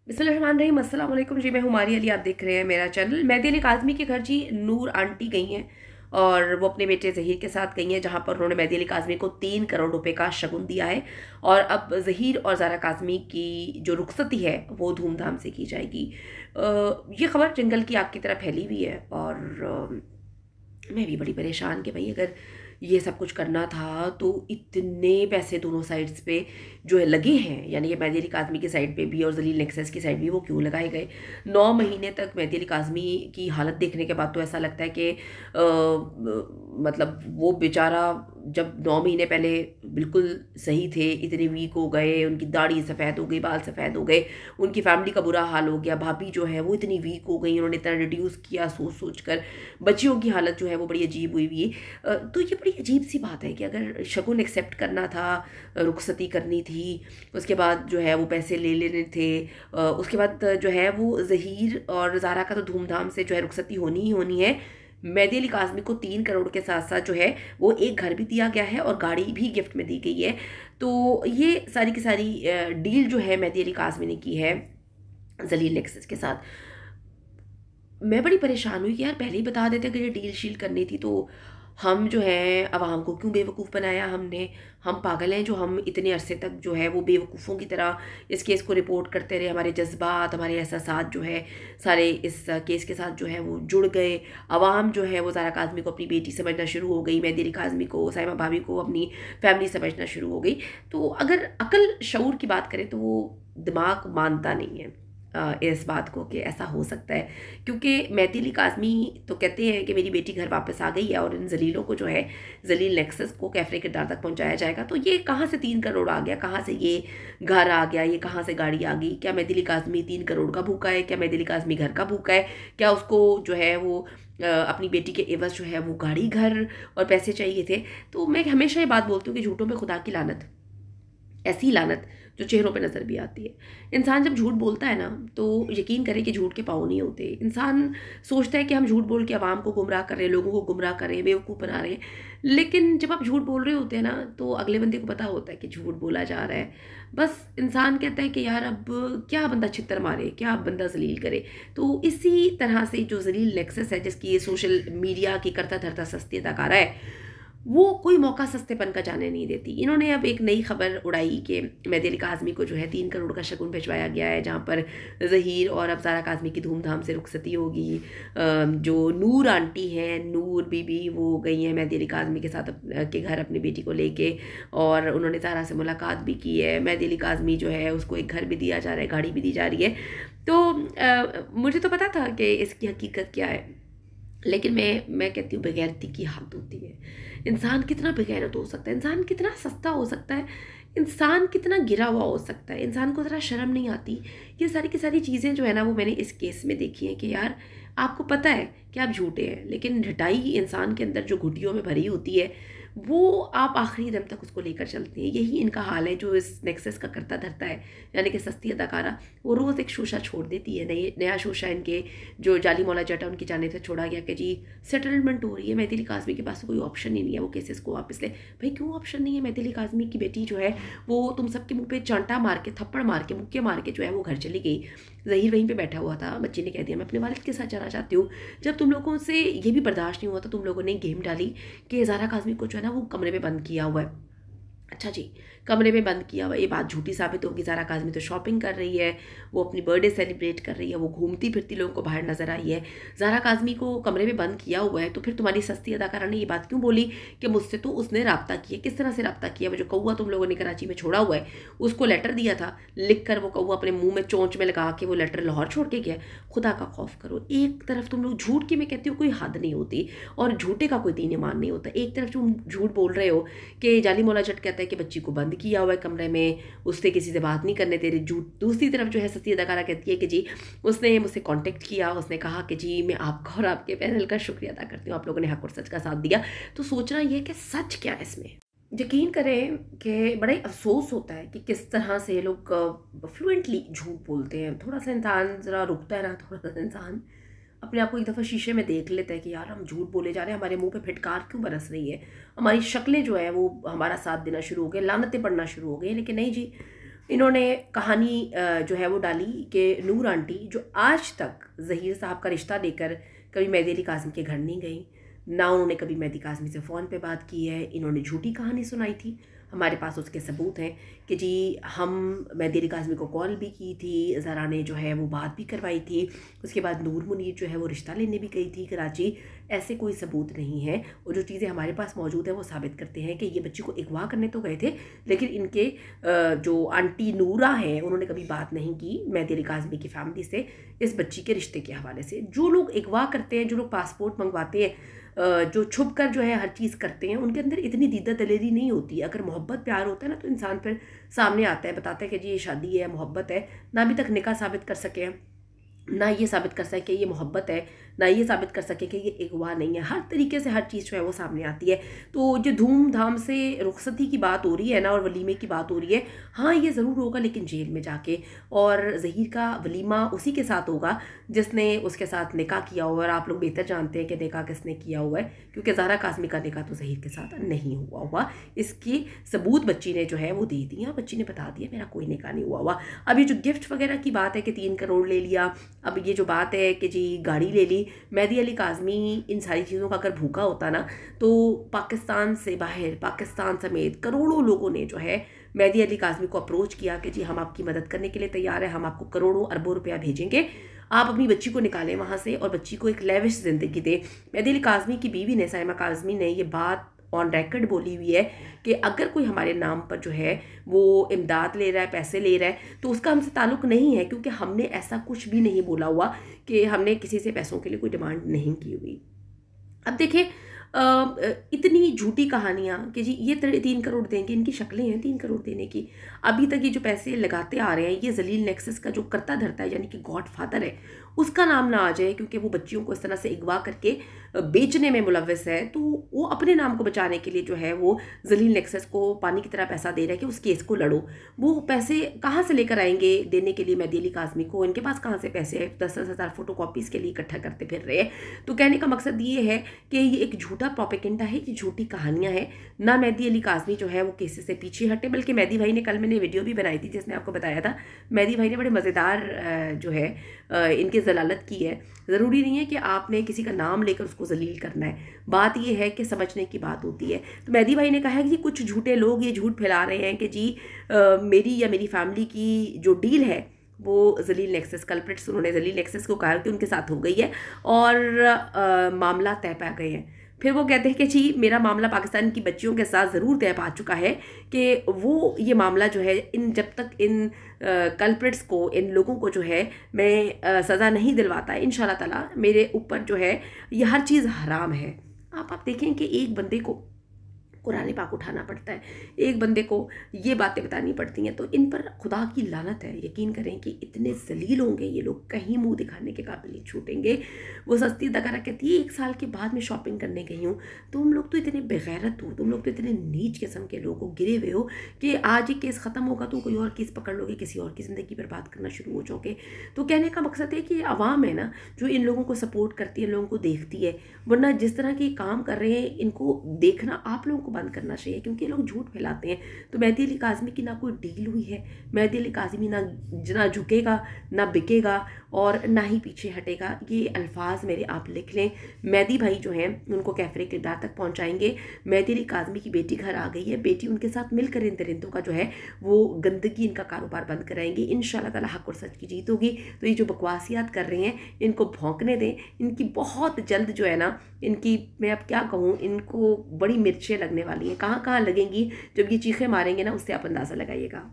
बिस्मिल्लाहिर्रहमानिर्रहीम। अस्सलाम वालेकुम जी, मैं हुमारी अली, आप देख रहे हैं मेरा चैनल। मेहदी अली काज़मी के घर जी नूर आंटी गई हैं और वो अपने बेटे ज़हीर के साथ गई हैं, जहाँ पर उन्होंने मेहदी अली काज़मी को 3 करोड़ रुपए का शगुन दिया है। और अब ज़हीर और ज़ारा काज़मी की जो रुखसती है वो धूमधाम से की जाएगी। ये खबर जंगल की आग की तरह फैली हुई है और मैं भी बड़ी परेशान कि भाई अगर ये सब कुछ करना था तो इतने पैसे दोनों साइड्स पे जो है लगे हैं, यानी कि मेहदी अली काज़मी की साइड पे भी और जलील नेक्सस की साइड भी, वो क्यों लगाए गए। 9 महीने तक मेहदी अली काज़मी की हालत देखने के बाद तो ऐसा लगता है कि मतलब वो बेचारा जब 9 महीने पहले बिल्कुल सही थे, इतने वीक हो गए, उनकी दाढ़ी सफ़ेद हो गई, बाल सफ़ेद हो गए, उनकी फैमिली का बुरा हाल हो गया, भाभी जो है वो इतनी वीक हो गई, उन्होंने इतना रिड्यूस किया सोच सोच कर, बच्चियों की हालत जो है वो बड़ी अजीब हुई हुई। तो ये बड़ी अजीब सी बात है कि अगर शगुन एक्सेप्ट करना था, रुखसती करनी थी, उसके बाद जो है वो पैसे ले लेने थे, उसके बाद जो है वो ज़हीर और ज़ारा का तो धूमधाम से जो है रुखसती होनी ही होनी है। मेहदी अली काज़मी को 3 करोड़ के साथ साथ जो है वो एक घर भी दिया गया है और गाड़ी भी गिफ्ट में दी गई है। तो ये सारी की सारी डील जो है मेहदी अली काज़मी ने की है जलील नेक्सस के साथ। मैं बड़ी परेशान हुई कि यार पहले ही बता देते अगर ये डील शील करनी थी तो हम जो है अवाम को क्यों बेवकूफ़ बनाया हमने। हम पागल हैं जो हम इतने अरसे तक जो है वो बेवकूफ़ों की तरह इस केस को रिपोर्ट करते रहे। हमारे जज्बात, हमारे एहसासात जो है सारे इस केस के साथ जो है वो जुड़ गए। अवाम जो है वो ज़ारा काज़मी को अपनी बेटी समझना शुरू हो गई, मेहदी अली काज़मी को, साइमा भाभी को अपनी फैमिली समझना शुरू हो गई। तो अगर अकल शऊर की बात करें तो वो दिमाग मानता नहीं है इस बात को कि ऐसा हो सकता है। क्योंकि मेहदी अली काज़मी तो कहते हैं कि मेरी बेटी घर वापस आ गई है और इन जलीलों को जो है जलील नेक्सस को कैफरे किरदार तक पहुंचाया जाएगा। तो ये कहाँ से 3 करोड़ आ गया, कहाँ से ये घर आ गया, ये कहाँ से गाड़ी आ गई? क्या मेहदी अली काज़मी 3 करोड़ का भूखा है? क्या मेहदी अली काज़मी घर का भूखा है? क्या उसको जो है वो अपनी बेटी के एवज जो है वो गाड़ी, घर और पैसे चाहिए थे? तो मैं हमेशा ये बात बोलती हूँ कि झूठों पे खुदा की लानत, ऐसी लानत जो चेहरों पे नज़र भी आती है। इंसान जब झूठ बोलता है ना तो यकीन करें कि झूठ के पाँव नहीं होते। इंसान सोचता है कि हम झूठ बोल के आवाम को गुमराह कर रहे हैं, लोगों को गुमराह कर रहे हैं, बेवकूफ़ बना रहे हैं। लेकिन जब आप झूठ बोल रहे होते हैं ना तो अगले बंदे को पता होता है कि झूठ बोला जा रहा है। बस इंसान कहता है कि यार अब क्या बंदा छित्तर मारे, क्या अब बंदा जलील करे। तो इसी तरह से जो जलील नेक्सस है, जिसकी ये सोशल मीडिया की करता धरता सस्ती अदाकारा है, वो कोई मौका सस्तेपन का जाने नहीं देती। इन्होंने अब एक नई खबर उड़ाई कि मेहदी अली काज़मी को जो है 3 करोड़ का शगुन भिजवाया गया है, जहाँ पर ज़हीर और अब ज़ारा काज़मी की धूमधाम से रुखसती होगी। जो नूर आंटी हैं, नूर बीबी, वो गई हैं मेहदी अली काज़मी के साथ के घर अपनी बेटी को लेके, और उन्होंने ज़ारा से मुलाकात भी की है। मेहदी अली काज़मी जो है उसको एक घर भी दिया जा रहा है, गाड़ी भी दी जा रही है। तो मुझे तो पता था कि इसकी हकीकत क्या है, लेकिन मैं कहती हूँ बेगैरती की हद होती है। इंसान कितना बेगैरत हो सकता है, इंसान कितना सस्ता हो सकता है, इंसान कितना गिरा हुआ हो सकता है, इंसान को ज़रा शर्म नहीं आती। ये सारी की सारी चीज़ें जो है ना वो मैंने इस केस में देखी हैं कि यार आपको पता है कि आप झूठे हैं, लेकिन ढटाई इंसान के अंदर जो घुटियों में भरी होती है वो आप आखिरी दम तक उसको लेकर चलते हैं। यही इनका हाल है जो इस नेक्सस का करता धरता है, यानी कि सस्ती अदाकारा। वो रोज़ एक शोशा छोड़ देती है, नया शोशा इनके जो जाली मौला जटा उनकी जाने से छोड़ा गया कि जी सेटलमेंट हो रही है। मेहदी अली काज़मी के पास तो कोई ऑप्शन ही नहीं है, वो केसेस को वापस ले। भाई क्यों ऑप्शन नहीं है? मेहदी अली काज़मी की बेटी जो है वो तुम सबके मुंह पे चांटा मार के, थप्पड़ मार के, मुक्के मार के जो है वो घर चली गई। ज़हीर वहीं पे बैठा हुआ था, बच्ची ने कह दिया मैं अपने वालिद के साथ जाना चाहती हूँ। जब तुम लोगों से ये भी बर्दाश्त नहीं हुआ तो तुम लोगों ने गेम डाली कि ज़ारा काज़मी को जो है ना वो कमरे में बंद किया हुआ है। अच्छा जी, कमरे में बंद किया हुआ, ये बात झूठी साबित होगी। ज़ारा काज़मी तो शॉपिंग कर रही है, वो अपनी बर्थडे सेलिब्रेट कर रही है, वो घूमती फिरती लोगों को बाहर नजर आई है। ज़ारा काज़मी को कमरे में बंद किया हुआ है तो फिर तुम्हारी सस्ती अदाकारा ने ये बात क्यों बोली कि मुझसे तो उसने रब्ता किया? किस तरह से रब्ता किया? वो जो कौआ तुम लोगों ने कराची में छोड़ा हुआ है उसको लेटर दिया था लिख कर, वो कौआ अपने मुंह में चोंच में लगा के वो लेटर लाहौर छोड़ के गया। खुदा का खौफ करो। एक तरफ तुम लोग झूठ की, मैं कहती हूँ कोई हद नहीं होती और झूठे का कोई दीन ईमान नहीं होता। एक तरफ तुम झूठ बोल रहे हो कि जाली मौला जट कहता है कि बच्ची को बंद किया हुआ है कमरे में, उससे किसी से बात नहीं करने दे रही, झूठ। दूसरी तरफ जो है सस्ती अदाकारा कहती है कि जी उसने मुझसे कांटेक्ट किया, उसने कहा कि जी मैं आपका और आपके पैनल का शुक्रिया अदा करती हूँ, आप लोगों ने हक और सच का साथ दिया। तो सोचना यह कि सच क्या है इसमें। यकीन करें कि बड़ा ही अफसोस होता है कि किस तरह से लोग फ्लुएंटली झूठ बोलते हैं। थोड़ा सा इंसान ज़रा रुकता है ना, थोड़ा सा इंसान अपने आप को एक दफ़ा शीशे में देख लेता है कि यार हम झूठ बोले जा रहे हैं, हमारे मुंह पे फिटकार क्यों बरस रही है, हमारी शक्लें जो है वो हमारा साथ देना शुरू हो गए, लानतें पड़ना शुरू हो गई। लेकिन नहीं जी, इन्होंने कहानी जो है वो डाली कि नूर आंटी जो आज तक ज़हीर साहब का रिश्ता लेकर कभी मेहदी अली काज़मी के घर नहीं गई, ना उन्होंने कभी मेहदी काज़मी से फ़ोन पे बात की है। इन्होंने झूठी कहानी सुनाई थी, हमारे पास उसके सबूत हैं कि जी हम मेहदी अली काज़मी को कॉल भी की थी, ज़रा ने जो है वो बात भी करवाई थी, उसके बाद नूर मुनीर जो है वो रिश्ता लेने भी गई थी कराची। ऐसे कोई सबूत नहीं है, और जो चीज़ें हमारे पास मौजूद है वो साबित करते हैं कि ये बच्ची को अगवा करने तो गए थे, लेकिन इनके जो आंटी नूरा हैं उन्होंने कभी बात नहीं की मेहदी अली काज़मी की फैमिली से इस बच्ची के रिश्ते के हवाले से। जो लोग अगवा करते हैं, जो लोग पासपोर्ट मंगवाते हैं, जो छुप कर जो है हर चीज़ करते हैं, उनके अंदर इतनी दीदा दलेरी नहीं होती। अगर मोहब्बत प्यार होता है ना तो इंसान फिर सामने आता है, बताता है कि जी ये शादी है, मोहब्बत है। ना अभी तक निकाह साबित कर सके हैं, ना ये साबित कर सके कि ये मोहब्बत है, ना ये साबित कर सके कि ये अगवा नहीं है। हर तरीके से हर चीज़ जो है वो सामने आती है। तो जो धूमधाम से रुखसती की बात हो रही है ना और वलीमे की बात हो रही है, हाँ ये ज़रूर होगा, लेकिन जेल में जाके। और ज़हीर का वलीमा उसी के साथ होगा जिसने उसके साथ निकाह किया हुआ। और आप लोग बेहतर जानते हैं कि निकाह किसने किया हुआ है, क्योंकि ज़हरा काज़मी का निकाह तो ज़हीर के साथ नहीं हुआ। इसकी सबूत बच्ची ने जो है वो दे दिया, बच्ची ने बता दिया मेरा कोई निकाह नहीं हुआ। अब ये जो गिफ्ट वगैरह की बात है कि 3 करोड़ ले लिया, अब ये जो बात है कि जी गाड़ी ले ली, मेहदी अली काज़मी इन सारी चीज़ों का अगर भूखा होता ना तो पाकिस्तान से बाहर, पाकिस्तान समेत करोड़ों लोगों ने जो है मेहदी अली काज़मी को अप्रोच किया कि जी हम आपकी मदद करने के लिए तैयार हैं, हम आपको करोड़ों अरबों रुपया भेजेंगे, आप अपनी बच्ची को निकालें वहाँ से और बच्ची को एक लेविश ज़िंदगी दें। मेहदी अली काज़मी की बीवी ने, साइमा काज़मी ने, ये बात ऑन रिकॉर्ड बोली हुई है कि अगर कोई हमारे नाम पर जो है वो इमदाद ले रहा है, पैसे ले रहा है, तो उसका हमसे ताल्लुक़ नहीं है, क्योंकि हमने ऐसा कुछ भी नहीं बोला हुआ कि हमने किसी से पैसों के लिए कोई डिमांड नहीं की हुई। अब देखिए इतनी झूठी कहानियाँ कि जी ये 3 करोड़ देंगे, इनकी शक्लें हैं 3 करोड़ देने की। अभी तक ये जो पैसे लगाते आ रहे हैं, ये जलील नेक्सस का जो करता धरता है यानी कि गॉड फादर है, उसका नाम ना आ जाए, क्योंकि वो बच्चियों को इस तरह से अगवा करके बेचने में मुलव्वस है। तो वो अपने नाम को बचाने के लिए जो है वो जलील नेक्सस को पानी की तरह पैसा दे रहा है कि उस केस को लड़ो। वो पैसे कहाँ से लेकर आएंगे देने के लिए मेहदी अली काज़मी को? इनके पास कहाँ से पैसे है? 10-10 हज़ार फोटोकॉपीज़ के लिए इकट्ठा करते फिर रहे हैं। तो कहने का मकसद ये है कि ये एक झूठा प्रोपेगेंडा है, ये झूठी कहानियाँ हैं। ना मेहदी अली काज़मी जो है वो केसेस से पीछे हटे, बल्कि मेहदी भाई ने, कल मैंने वीडियो भी बनाई थी जिसमें आपको बताया था, मेहदी भाई ने बड़े मज़ेदार जो है इनकी जलालत की है। ज़रूरी नहीं है कि आपने किसी का नाम लेकर उसको जलील करना है, बात ये है कि समझने की बात होती है। तो मेहदी भाई ने कहा है कि कुछ झूठे लोग ये झूठ फैला रहे हैं कि जी मेरी या मेरी फैमिली की जो डील है वो जलील नेक्सस कल्प्रिट्स, उन्होंने जलील नेक्सस को कहा कि उनके साथ हो गई है और मामला तय पा गए हैं। फिर वो कहते हैं कि जी मेरा मामला पाकिस्तान की बच्चियों के साथ ज़रूर तय पा चुका है कि वो ये मामला जो है जब तक इन कल्प्रिट्स को, इन लोगों को जो है मैं सज़ा नहीं दिलवाता, इंशाल्लाह ताला मेरे ऊपर जो है ये हर चीज़ हराम है। आप देखें कि एक बंदे को कुरान पाक उठाना पड़ता है, एक बंदे को ये बातें बतानी पड़ती हैं, तो इन पर खुदा की लानत है। यकीन करें कि इतने जलील होंगे ये लोग, कहीं मुंह दिखाने के काबिल नहीं छूटेंगे। वो सस्ती दगारा कहती है 1 साल के बाद मैं शॉपिंग करने गई हूँ। तुम लोग तो इतने बेगैरत हो, तुम लोग तो इतने नीच किस्म के लोग हो, गिरे हुए हो कि आज ये केस ख़त्म होगा तो कोई और केस पकड़ लोगे, किसी और की ज़िंदगी बर्बाद करना शुरू हो जाओगे। तो कहने का मकसद है कि आवाम है ना जो इन लोगों को सपोर्ट करती है, इन लोगों को देखती है, वरना जिस तरह के काम कर रहे हैं इनको देखना आप लोगों को बंद करना चाहिए, क्योंकि ये लोग झूठ फैलाते हैं। तो मेहदी अली काज़मी की ना कोई डील हुई है, मेहदी अली काज़मी ना झुकेगा, ना बिकेगा और ना ही पीछे हटेगा। ये अल्फाज मेरे आप लिख लें। मेहदी भाई जो हैं उनको कैफरे किरदार तक पहुंचाएंगे। मेहदी अली काज़मी की बेटी घर आ गई है, बेटी उनके साथ मिलकर इन दरिंदों का जो है वो गंदगी, इनका कारोबार बंद कराएंगे। इंशाल्लाह ताला हक और सच की जीत होगी। तो ये जो बकवासियात कर रहे हैं इनको भौंकने दें, इनकी बहुत जल्द जो है ना, इनकी मैं अब क्या कहूँ, इनको बड़ी मिर्चें लगने वाली हैं। कहाँ कहाँ लगेंगी जब ये चीखें मारेंगे ना, उससे आप अंदाज़ा लगाइएगा।